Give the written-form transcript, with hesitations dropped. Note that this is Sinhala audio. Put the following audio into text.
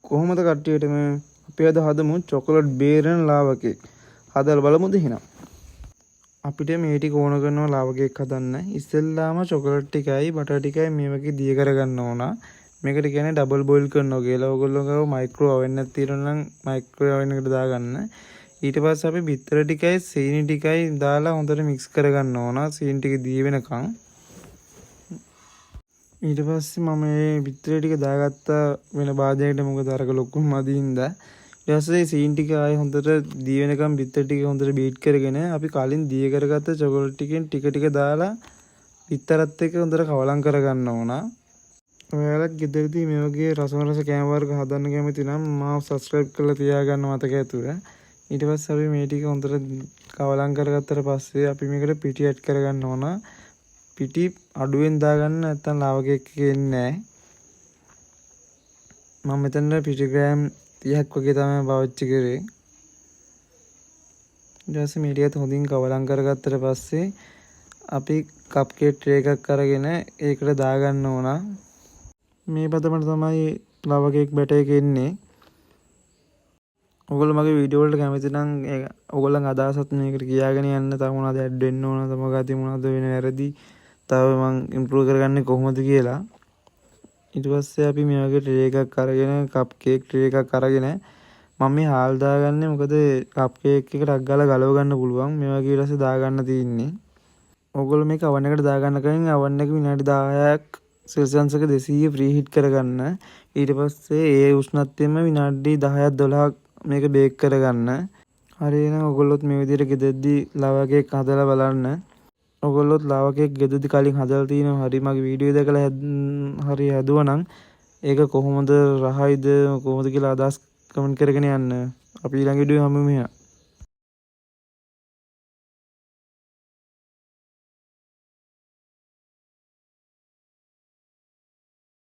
කොහොමද කට්ටියටම අපි අද හදමු චොකලට් බේරන ලාවා කේක්. හදලා බලමුද එහෙනම්. අපිට මේ ටික ඕන කරනවා ලාවා කේක් හදන්න. ඉස්සෙල්ලාම චොකලට් ටිකයි බටර් ටිකයි මේ වගේ දිය කරගන්න ඕන. මේකට කියන්නේ ඩබල් බෝයිල් කරනවා කියලා. ඔයගොල්ලෝ ගාව මයික්‍රෝ ඕවෙන් එකක් තියෙනවා නම් මයික්‍රෝ ඕවෙන් එකට දාගන්න. ඊට පස්සේ අපි බිත්තර ටිකයි සීනි ටිකයි දාලා හොඳට මික්ස් කරගන්න ඕන. සීනි ටික දී වෙනකන්. ඊට පස්සේ මම මේ බිත්තර ටික දාගත්ත වෙන භාජනයකට මොකද අරක ලොකු මදින්ද. ඊට පස්සේ සීනි ටික ආයේ හොඳට දී වෙනකන් බිත්තර ටික හොඳට බීට් කරගෙන අපි කලින් දී කරගත්ත චොකලට් ටිකෙන් ටික ටික දාලා බිත්තරත් එක්ක හොඳට කවලම් කරගන්න ඕන. ඔයාලත් ගෙදරදී මේ වගේ රස කෑම වර්ග හදන්න කැමති නම් මාව සබ්ස්ක්‍රයිබ් කරලා තියාගන්න මතක ඇතුව. ඊට පස්සේ අපි මේ ටික හොඳට කවලම් කරගත්තට පස්සේ අපි මේකට පිටි ඇඩ් කරගන්න ඕන. පිටි අඩුවෙන් දාගන්න නැත්නම් ලාවා කේක් එකේ එන්නේ නැහැ. මම මෙතන පිටි ග්‍රෑම් 30ක් වගේ තමයි පාවිච්චි කරේ. ඊට පස්සේ මේ ටිකත් හොඳින් කවලම් කරගත්තට පස්සේ අපි කප් කේක් ට්‍රේ එකක් අරගෙන ඒකට දාගන්න ඕන. මේ පදමට තමයි ලාවා කේක් බැටර් එක එන්නේ. ඔයගොල්ලෝ මගේ වීඩියෝ වලට කැමති නම් ඔයගොල්ලන්ගේ අදහසත් මේකට කියාගෙන යන්න. තව මොනවද ඇඩ් වෙන්න ඕන, තව මොකක්ද වෙන වැරදි තව මම ඉම්ප්‍රූව් කරගන්නේ කොහොමද කියලා. ඊට පස්සේ අපි මේ වගේ ට්‍රේ එකක් අරගෙන කප් කේක් ට්‍රේ එකක් අරගෙන මම මේ හාල් දාගන්නේ මොකද කප් කේක් එකට අක් ගාලා ගලව ගන්න පුළුවන්. මේ වගේ ඊට පස්සේ දාගන්න තියෙන්නේ. ඔයගොල්ලෝ මේක oven එකට දාගන්න කලින් oven එක විනාඩි 10ක් සෙල්සියස් එක 200 ප්‍රී හීට් කරගන්න. ඊට පස්සේ ඒ උෂ්ණත්වයෙන්ම විනාඩි 10ක් 12ක් මේක බේක් කරගන්න. හරි එහෙනම් ඔයගොල්ලොත් මේ විදිහට ගෙදරදී ලාවා කේක් හදලා බලන්න. ඔයගොල්ලොත් ලාවා කේක් ගෙදරදී කලින් හදලා තියෙනවා. හරි මගේ වීඩියෝ දැකලා හරි හදුවා නම් ඒක කොහොමද රහයිද කොහොමද කියලා අදහස් කමෙන්ට් කරගෙන යන්න. අපි ඊළඟ වීඩියෝ හමුවෙමු.